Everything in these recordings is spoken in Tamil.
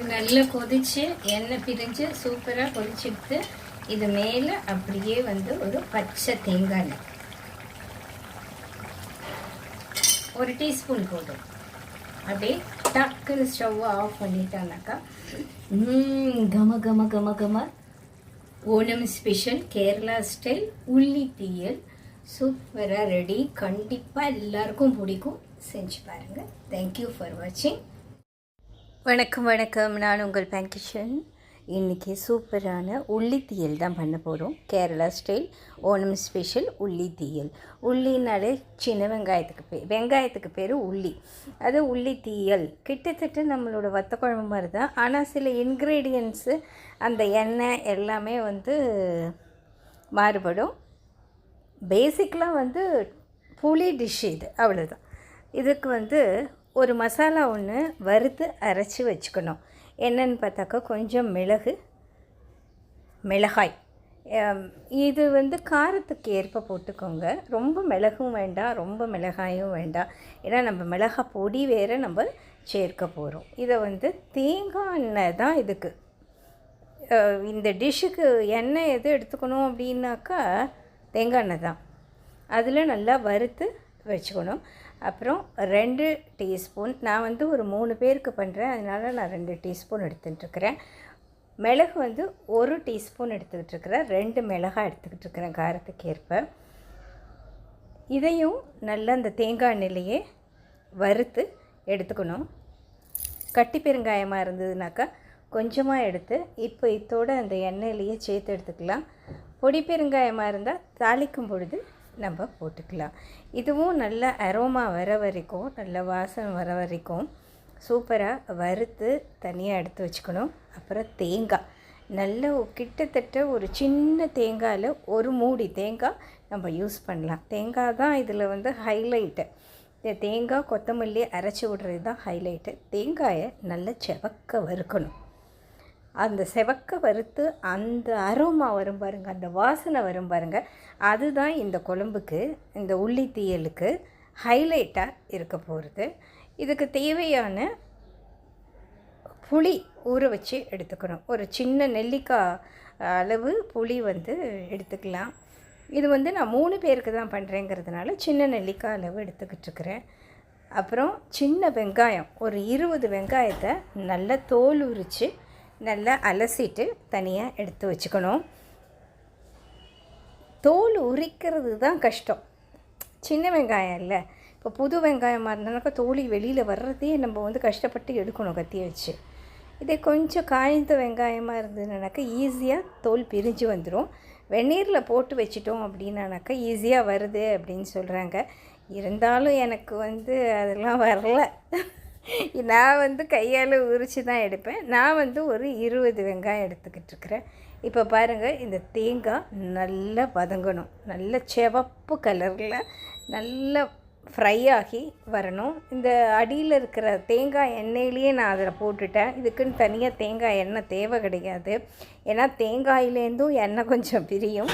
நல்லா கொதிச்சு எண்ணெய் பிரிஞ்சு சூப்பராக கொதிச்சுடுத்து. இது மேலே அப்படியே வந்து ஒரு பச்சை தேங்காய் எண்ணெய் ஒரு டீஸ்பூன் போதும். அப்படியே டக்குன்னு ஸ்டவ்வை ஆஃப் பண்ணிட்டானாக்கா கம கம கம கம ஓணம் ஸ்பெஷல் கேரளா ஸ்டைல் உள்ளி தீயல் சூப்பராக ரெடி. கண்டிப்பாக எல்லாருக்கும் பிடிக்கும், செஞ்சு பாருங்கள். தேங்க்யூ ஃபார் வாட்சிங். வணக்கம் வணக்கம், நான் உங்கள் பேங்கிஷன். இன்றைக்கி சூப்பரான உள்ளி தீயல் தான் பண்ண போகிறோம். கேரளா ஸ்டைல் ஓணம் ஸ்பெஷல் உள்ளி தீயல். உள்ளினாலே சின்ன வெங்காயத்துக்கு பேர் உள்ளி. அது உள்ளி தீயல் கிட்டத்தட்ட நம்மளோட வத்த குழம்பு மாதிரி தான். ஆனால் சில இன்க்ரீடியன்ட்ஸு அந்த எண்ணெய் எல்லாமே வந்து மாறுபடும். பேசிக்கலாக வந்து புளி டிஷ் இது, அவ்வளோதான். இதுக்கு வந்து ஒரு மசாலா ஒன்று வறுத்து அரைச்சி வச்சுக்கணும். என்னென்னு பார்த்தாக்கா கொஞ்சம் மிளகாய். இது வந்து காரத்துக்கு ஏற்ப போட்டுக்கோங்க. ரொம்ப மிளகும் வேண்டாம், ரொம்ப மிளகாயும் வேண்டாம். ஏன்னா நம்ம மிளகாய் பொடி வேறு நம்ம சேர்க்க போகிறோம். இதை வந்து தேங்காய் எண்ணெய் தான் இதுக்கு. இந்த டிஷ்ஷுக்கு எண்ணெய் எது எடுத்துக்கணும் அப்படின்னாக்கா தேங்காய் எண்ணெய் தான். அதில் நல்லா வறுத்து வச்சுக்கணும். அப்புறம் 2 டீஸ்பூன், நான் வந்து ஒரு 3 பேருக்கு பண்ணுறேன், அதனால் நான் 2 டீஸ்பூன் எடுத்துகிட்ருக்கிறேன். மிளகு வந்து 1 டீஸ்பூன் எடுத்துக்கிட்டுருக்கிறேன். 2 மிளகாய் எடுத்துக்கிட்டுருக்கிறேன் காரத்துக்கு ஏற்ப. இதையும் நல்லா அந்த தேங்காய் எண்ணெயிலேயே வறுத்து எடுத்துக்கணும். கட்டி பெருங்காயமாக இருந்ததுனாக்கா கொஞ்சமாக எடுத்து இப்போ இதோட அந்த எண்ணெயிலேயே சேர்த்து எடுத்துக்கலாம். பொடி பெருங்காயமாக இருந்தால் தாளிக்கும் பொழுது நம்ம போட்டுக்கலாம். இதுவும் நல்ல அரோமா வர வரைக்கும், நல்ல வாசனை வர வரைக்கும் சூப்பராக வறுத்து தனியாக எடுத்து வச்சுக்கணும். அப்புறம் தேங்காய் நல்ல கிட்டத்தட்ட ஒரு சின்ன தேங்காயில் ஒரு மூடி தேங்காய் நம்ம யூஸ் பண்ணலாம். தேங்காய் தான் இதில் வந்து ஹைலைட்டு. இந்த தேங்காய் கொத்தமல்லி அரைச்சி விடுறது தான் ஹைலைட்டு. தேங்காயை நல்ல செவக்க வறுக்கணும். அந்த செவக்க வறுத்து அந்த அரோமா வரும் பாருங்கள், அந்த வாசனை வரும் பாருங்கள், அதுதான் இந்த குழம்புக்கு, இந்த உள்ளி தீயலுக்கு ஹைலைட்டாக இருக்க போகிறது. இதுக்கு தேவையான புளி ஊற வச்சு எடுத்துக்கணும். ஒரு சின்ன நெல்லிக்காய் அளவு புளி வந்து எடுத்துக்கலாம். இது வந்து நான் 3 பேருக்கு தான் பண்ணுறேங்கிறதுனால சின்ன நெல்லிக்காய் அளவு எடுத்துக்கிட்டுருக்கிறேன். அப்புறம் சின்ன வெங்காயம் ஒரு 20 வெங்காயத்தை நல்லா தோல் உரித்து நல்லா அலசிட்டு தனியாக எடுத்து வச்சுக்கணும். தோல் உரிக்கிறது தான் கஷ்டம். சின்ன வெங்காயம் இல்லை, இப்போ புது வெங்காயமாக இருந்தானாக்கா தோலி வெளியில் வர்றதே நம்ம வந்து கஷ்டப்பட்டு எடுக்கணும் கத்தியை வச்சு. இதே கொஞ்சம் காய்ந்த வெங்காயமாக இருந்ததுனாக்கா ஈஸியாக தோல் பிரிஞ்சு வந்துடும். வெந்நீரில் போட்டு வச்சிட்டோம் அப்படின்னாக்கா ஈஸியாக வருது அப்படின்னு சொல்கிறாங்க. இருந்தாலும் எனக்கு வந்து அதெல்லாம் வரல. நான் வந்து கையால் உரித்து தான் எடுப்பேன். நான் வந்து ஒரு 20 வெங்காயம் எடுத்துக்கிட்டுருக்கிறேன். இப்போ பாருங்கள், இந்த தேங்காய் நல்லா வதங்கணும். நல்ல சிவப்பு கலரில் நல்லா ஃப்ரை ஆகி வரணும். இந்த அடியில் இருக்கிற தேங்காய் எண்ணெயிலேயே நான் அதில் போட்டுட்டேன். இதுக்குன்னு தனியாக தேங்காய் எண்ணெய் தேவை கிடையாது. ஏன்னா தேங்காயிலேருந்தும் எண்ணெய் கொஞ்சம் பிரியும்.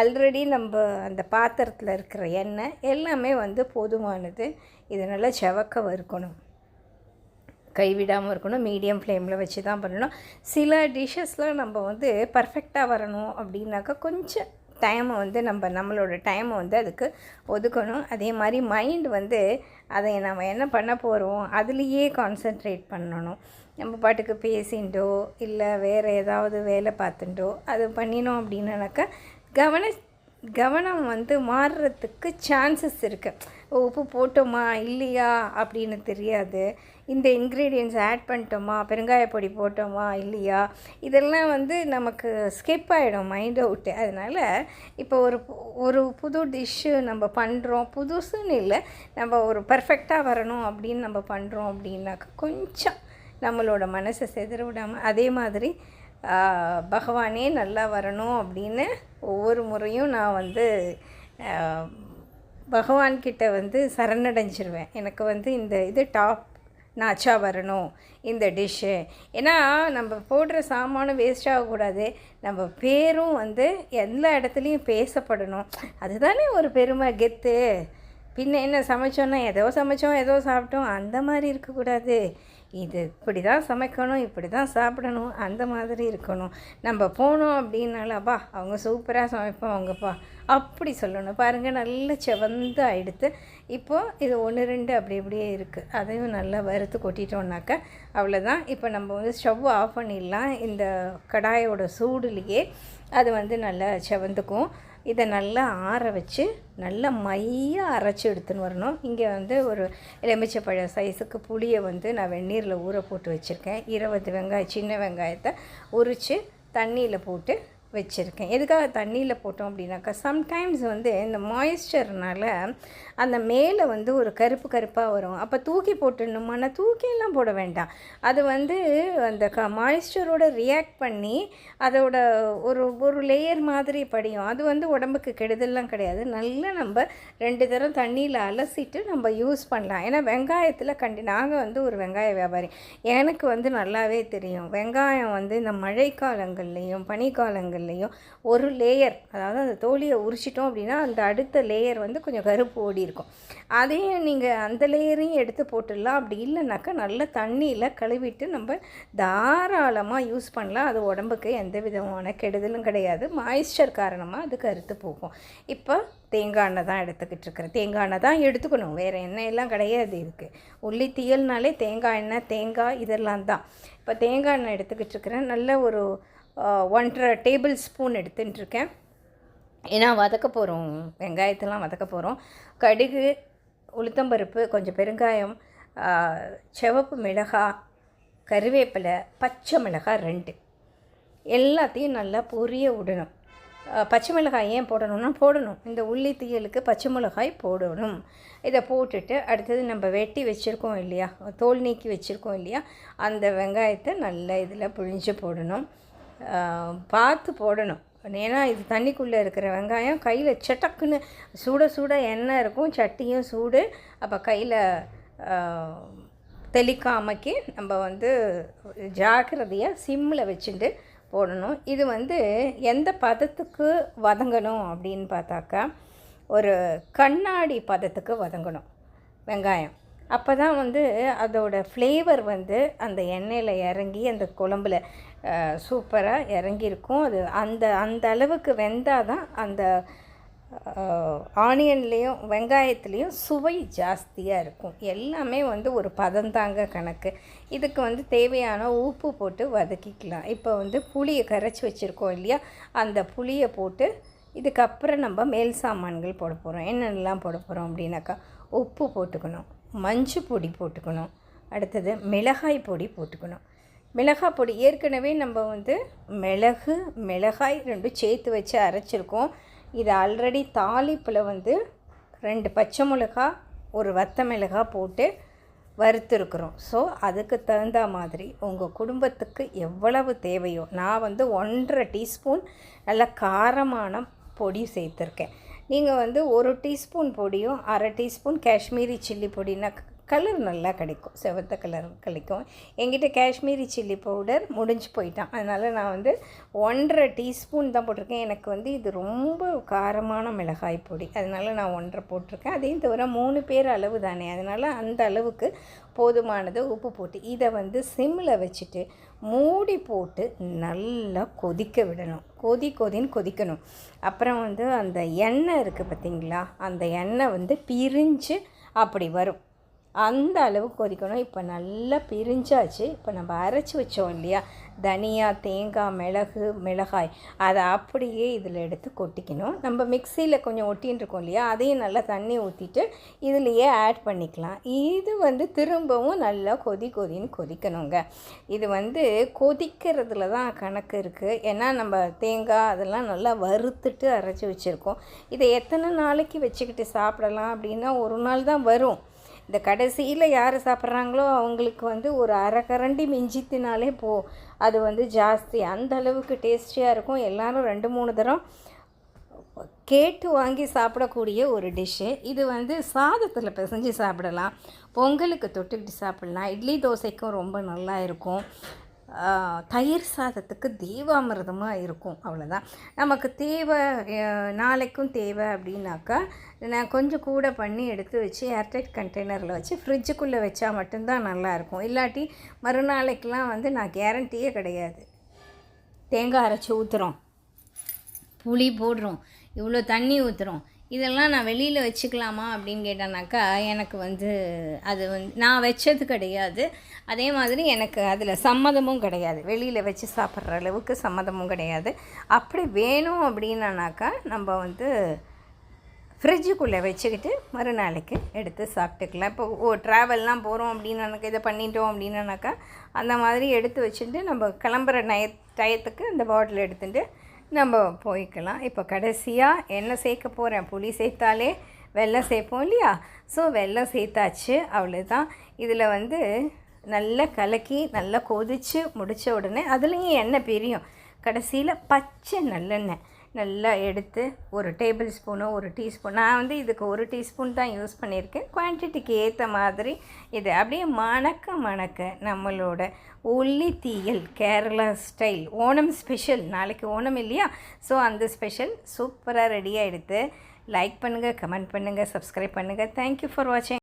ஆல்ரெடி நம்ம அந்த பாத்திரத்தில் இருக்கிற எண்ணெய் எல்லாமே வந்து போதுமானது. இது நல்லா செவக்க வறுக்கணும், கைவிடாமல் இருக்கணும். மீடியம் ஃப்ளேமில் வச்சு தான் பண்ணணும். சில டிஷ்ஷஸ்லாம் நம்ம வந்து பர்ஃபெக்டாக வரணும் அப்படின்னாக்கா கொஞ்சம் டைமை வந்து நம்மளோட டைமை வந்து அதுக்கு ஒதுக்கணும். அதே மாதிரி மைண்ட் வந்து அதை நம்ம என்ன பண்ண போகிறோம் அதுலேயே கான்சென்ட்ரேட் பண்ணணும். நம்ம பாட்டுக்கு பேசிண்டோ இல்லை வேறு ஏதாவது வேலை பார்த்துட்டோ அது பண்ணினோம் அப்படின்னாக்கா கவனம் வந்து மாறுறதுக்கு சான்சஸ் இருக்குது. உப்பு போட்டோமா இல்லையா அப்படின்னு தெரியாது. இந்த இன்க்ரீடியன்ட்ஸ் ஆட் பண்ணிட்டோமா, பெருங்காயப்பொடி போட்டோமா இல்லையா, இதெல்லாம் வந்து நமக்கு ஸ்கிப் ஆகிடும், மைண்ட் அவுட்டு. அதனால் இப்போ ஒரு புது டிஷ்ஷு நம்ம பண்ணுறோம், புதுசுன்னு இல்லை, நம்ம ஒரு பர்ஃபெக்டாக வரணும் அப்படின்னு நம்ம பண்ணுறோம் அப்படின்னாக்கா கொஞ்சம் நம்மளோட மனசை செதற விடாமல், அதே மாதிரி பகவானே நல்லா வரணும் அப்படின்னு ஒவ்வொரு முறையும் நான் வந்து பகவான்கிட்ட வந்து சரணடைஞ்சிருவேன். எனக்கு வந்து இந்த இது டாப் நாச்சா வரணும் இந்த டிஷ்ஷு. ஏன்னா நம்ம போடுற சாமானும் வேஸ்ட் ஆகக்கூடாது, நம்ம பேரும் வந்து எல்லா இடத்துலையும் பேசப்படணும். அதுதானே ஒரு பெருமை, கெத்து. பின்ன என்ன, சமைச்சோன்னா ஏதோ சமைச்சோம் ஏதோ சாப்பிட்டோம் அந்த மாதிரி இருக்கக்கூடாது. இது இப்படி தான் சமைக்கணும், இப்படி தான் சாப்பிடணும், அந்த மாதிரி இருக்கணும். நம்ம போனோம் அப்படின்னாலப்பா அவங்க சூப்பராக சமைப்பாங்கப்பா அப்படி சொல்லணும். பாருங்கள் நல்ல செவந்து ஆகிடுத்து. இப்போது இது 1 2 அப்படி இப்படியே இருக்குது. அதையும் நல்லா வறுத்து கொட்டிட்டோம்னாக்கா அவ்வளோதான். இப்போ நம்ம வந்து ஸ்டவ் ஆஃப் பண்ணிடலாம். இந்த கடாயோட சூடுலேயே அது வந்து நல்லா செவந்துக்கும். இதை நல்லா ஆற வச்சு நல்லா மையாக அரைச்சி எடுத்துன்னு வரணும். இங்கே வந்து ஒரு எலுமிச்சைப்பழ சைஸுக்கு புளியை வந்து நான் வெந்நீரில் ஊற போட்டு வச்சுருக்கேன். 20 வெங்காயம் சின்ன வெங்காயத்தை உரித்து தண்ணியில் போட்டு வச்சுருக்கேன். எதுக்காக தண்ணியில் போட்டோம் அப்படின்னாக்கா சம்டைம்ஸ் வந்து இந்த மாய்ஸ்சர்னால் அந்த மேலே வந்து ஒரு கருப்பு கருப்பாக வரும். அப்போ தூக்கி போட்டுடணுமானா தூக்கியெல்லாம் போட வேண்டாம். அது வந்து அந்த மாய்ஸ்சரோட ரியாக்ட் பண்ணி அதோட ஒரு லேயர் மாதிரி படியும். அது வந்து உடம்புக்கு கெடுதல்லாம் கிடையாது. நல்லா நம்ம 2 தரம் தண்ணியில் அலசிட்டு நம்ம யூஸ் பண்ணலாம். ஏன்னா வெங்காயத்தில் நாங்கள் வந்து ஒரு வெங்காய வியாபாரி. எனக்கு வந்து நல்லாவே தெரியும் வெங்காயம் வந்து இந்த மழைக்காலங்கள்லேயும் பனிக்காலங்கள் ஒரு லேயர், அதாவது அந்த தோலியை உரிச்சிட்டோம் அப்படின்னா அந்த அடுத்த லேயர் வந்து கொஞ்சம் கருப்பு ஓடி இருக்கும். அதையும் நீங்கள் அந்த லேயரையும் எடுத்து போட்டுடலாம். அப்படி இல்லைனாக்கா நல்ல தண்ணியில் கழுவிட்டு நம்ம தாராளமாக யூஸ் பண்ணலாம். அது உடம்புக்கு எந்த விதமான கெடுதலும் கிடையாது. மாய்ஸ்சர் காரணமாக அது கருத்து போகும். இப்போ தேங்காய் எண்ணெய் தான் எடுத்துக்கிட்டு இருக்கிறேன். தேங்காய் எண்ணெய் தான் எடுத்துக்கணும், வேறு எண்ணெயெல்லாம் கிடையாது. இருக்குது உள்ளி தீயல்னாலே தேங்காய் எண்ணெய் தேங்காய் இதெல்லாம் தான். இப்போ தேங்காய் எண்ணெய் எடுத்துக்கிட்டு இருக்கிறேன். நல்ல ஒரு 1.5 டேபிள் ஸ்பூன் எடுத்துட்டுருக்கேன். ஏன்னா வதக்க போகிறோம், வெங்காயத்தெல்லாம் வதக்க போகிறோம். கடுகு, உளுத்தம்பருப்பு, கொஞ்சம் பெருங்காயம், சிவப்பு மிளகாய், கருவேப்பிலை, பச்சை மிளகாய் 2 எல்லாத்தையும் நல்லா பொரிய விடணும். பச்சை மிளகாய் ஏன் போடணும், இந்த உள்ளி தீயலுக்கு பச்சை மிளகாய் போடணும். இதை போட்டுட்டு அடுத்தது நம்ம வெட்டி வச்சுருக்கோம் இல்லையா, தோல் நீக்கி வச்சுருக்கோம் இல்லையா, அந்த வெங்காயத்தை நல்லா இதில் புழிஞ்சு போடணும். பார்த்து போடணும். ஏன்னா இது தண்ணிக்குள்ளே இருக்கிற வெங்காயம் கையில் சட்டக்குன்னு சுட எண்ணெய் இருக்கும், சட்டியும் சூடு. அப்போ கையில் தெளிக்காமக்கி நம்ம வந்து ஜாக்கிரதையாக சிம்மில் வச்சுட்டு போடணும். இது வந்து எந்த பதத்துக்கு வதங்கணும் அப்படின்னு பார்த்தாக்கா ஒரு கண்ணாடி பதத்துக்கு வதங்கணும் வெங்காயம். அப்போ தான் வந்து அதோடய ஃப்ளேவர் வந்து அந்த எண்ணெயில் இறங்கி அந்த குழம்புல சூப்பராக இறங்கியிருக்கும். அது அந்த அளவுக்கு வெந்தால் தான் அந்த ஆனியன்லேயும் வெங்காயத்துலேயும் சுவை ஜாஸ்தியாக இருக்கும். எல்லாமே வந்து ஒரு பதந்தாங்க கணக்கு. இதுக்கு வந்து தேவையான உப்பு போட்டு வதக்கிக்கலாம். இப்போ வந்து புளியை கரைச்சி வச்சுருக்கோம் இல்லையா, அந்த புளியை போட்டு இதுக்கப்புறம் நம்ம மேல் சாமான்கள் போட போகிறோம். என்னென்னலாம் போட போகிறோம் அப்படின்னாக்கா உப்பு போட்டுக்கணும், மஞ்சள் பொடி போட்டுக்கணும், அடுத்தது மிளகாய் பொடி போட்டுக்கணும். மிளகாய் பொடி ஏற்கனவே நம்ம வந்து மிளகாய் 2 சேர்த்து வச்சு அரைச்சிருக்கோம். இது ஆல்ரெடி தாளிப்பில் வந்து 2 பச்சை மிளகாய், ஒரு வத்த மிளகாய் போட்டு வறுத்துருக்குறோம். ஸோ அதுக்கு தகுந்த மாதிரி உங்கள் குடும்பத்துக்கு எவ்வளவு தேவையோ, நான் வந்து 1.5 டீஸ்பூன் நல்ல காரமான பொடி சேர்த்துருக்கேன். நீங்கள் வந்து 1 டீஸ்பூன் பொடியும் 1/2 டீஸ்பூன் காஷ்மீரி சில்லி பொடினா கலர் நல்லா கிடைக்கும், செவத்த கலர் கிடைக்கும். என்கிட்ட காஷ்மீரி சில்லி பவுடர் முடிஞ்சு போயிட்டான், அதனால் நான் வந்து 1.5 டீஸ்பூன் தான் போட்டிருக்கேன். எனக்கு வந்து இது ரொம்ப காரமான மிளகாய் பொடி, அதனால் நான் 1.5 போட்டிருக்கேன். அதையும் தவிர 3 பேர் அளவு தானே, அதனால் அந்த அளவுக்கு போதுமானது உப்பு போட்டு இதை வந்து சிம்மில் வச்சுட்டு மூடி போட்டு நல்லா கொதிக்க விடணும். கொதின்னு கொதிக்கணும். அப்புறம் வந்து அந்த எண்ணெய் இருக்குது பார்த்திங்களா, அந்த எண்ணெய் வந்து பிரிஞ்சு அப்படி வரும், அந்த அளவுக்கு கொதிக்கணும். இப்போ நல்லா பிரிஞ்சாச்சு. இப்போ நம்ம அரைச்சி வச்சோம் இல்லையா தனியா, தேங்காய், மிளகாய், அதை அப்படியே இதில் எடுத்து கொட்டிக்கணும். நம்ம மிக்சியில் கொஞ்சம் ஒட்டின்னு இருக்கோம் இல்லையா, அதையும் நல்லா தண்ணி ஊற்றிட்டு இதுலேயே ஆட் பண்ணிக்கலாம். இது வந்து திரும்பவும் நல்லா கொதின்னு கொதிக்கணுங்க. இது வந்து கொதிக்கிறதுல தான் கணக்கு இருக்குது. ஏன்னா நம்ம தேங்காய் அதெல்லாம் நல்லா வறுத்துட்டு அரைச்சி வச்சுருக்கோம். இதை எத்தனை நாளைக்கு வச்சுக்கிட்டு சாப்பிடலாம் அப்படின்னா ஒரு நாள் தான் வரும். இந்த கடைசியில் யார் சாப்பிட்றாங்களோ அவங்களுக்கு வந்து ஒரு அரை கரண்டி மிஞ்சித்தினாலே அது வந்து ஜாஸ்தி, அந்த அளவுக்கு டேஸ்டியாக இருக்கும். எல்லோரும் 2-3 தரம் கேட்டு வாங்கி சாப்பிடக்கூடிய ஒரு டிஷ்ஷு. இது வந்து சாதத்தில் பிசைஞ்சு சாப்பிடலாம், பொங்கலுக்கு தொட்டுக்கிட்டு சாப்பிடலாம், இட்லி தோசைக்கும் ரொம்ப நல்லா இருக்கும். தயிர் சாதத்துக்கு தேவாமிர்தமாக இருக்கும். அவ்வளோதான். நமக்கு தேவை, நாளைக்கும் தேவை அப்படின்னாக்கா நான் கொஞ்சம் கூட பண்ணி எடுத்து வச்சு ஏர்டைட் கண்டெய்னரில் வச்சு ஃப்ரிட்ஜுக்குள்ளே வச்சா மட்டும்தான் நல்லாயிருக்கும். இல்லாட்டி மறுநாளைக்கெலாம் வந்து நான் கேரண்டியே கிடையாது. தேங்காய் அரைச்சி ஊற்றுறோம், புளி போடுறோம், இவ்வளோ தண்ணி ஊற்றுறோம், இதெல்லாம் நான் வெளியில் வச்சுக்கலாமா அப்படின்னு கேட்டேனாக்கா எனக்கு வந்து அது நான் வச்சது கிடையாது. அதே மாதிரி எனக்கு அதில் சம்மதமும் கிடையாது. வெளியில் வச்சு சாப்பிட்ற அளவுக்கு சம்மதமும் கிடையாது. அப்படி வேணும் அப்படின்னாக்கா நம்ம வந்து ஃப்ரிட்ஜுக்குள்ளே வச்சுக்கிட்டு மறுநாளைக்கு எடுத்து சாப்பிட்டுக்கலாம். இப்போ ட்ராவல்லாம் போகிறோம் அப்படின்னாக்கா, இதை பண்ணிட்டோம் அப்படின்னாக்கா அந்த மாதிரி எடுத்து வச்சுட்டு நம்ம கிளம்புற டயத்துக்கு அந்த பாட்டில் எடுத்துகிட்டு நம்ம போய்க்கலாம். இப்போ கடைசியாக என்ன சேர்க்க போகிறேன், புளி சேர்த்தாலே வெல்லம் சேர்ப்போம் இல்லையா? ஸோ வெல்லம் சேர்த்தாச்சு, அவ்வளோதான். இதில் வந்து நல்லா கலக்கி நல்லா கொதித்து முடித்த உடனே அதுலேயும் எண்ணெய் பிரியும். கடைசியில் பச்சை நல்லெண்ணெய் நல்லா எடுத்து ஒரு டேபிள் ஸ்பூனோ ஒரு டீஸ்பூன், நான் வந்து இதுக்கு 1 டீஸ்பூன் தான் யூஸ் பண்ணியிருக்கேன். குவான்டிட்டிக்கு ஏற்ற மாதிரி இது அப்படியே மணக்க நம்மளோட உள்ளித்தீயல் கேரளா ஸ்டைல் ஓணம் ஸ்பெஷல். நாளைக்கு ஓணம் இல்லையா? ஸோ அந்த ஸ்பெஷல் சூப்பராக ரெடியாக எடுத்து லைக் பண்ணுங்கள், கமெண்ட் பண்ணுங்கள், சப்ஸ்கிரைப் பண்ணுங்கள். தேங்க்யூ ஃபார் வாட்சிங்.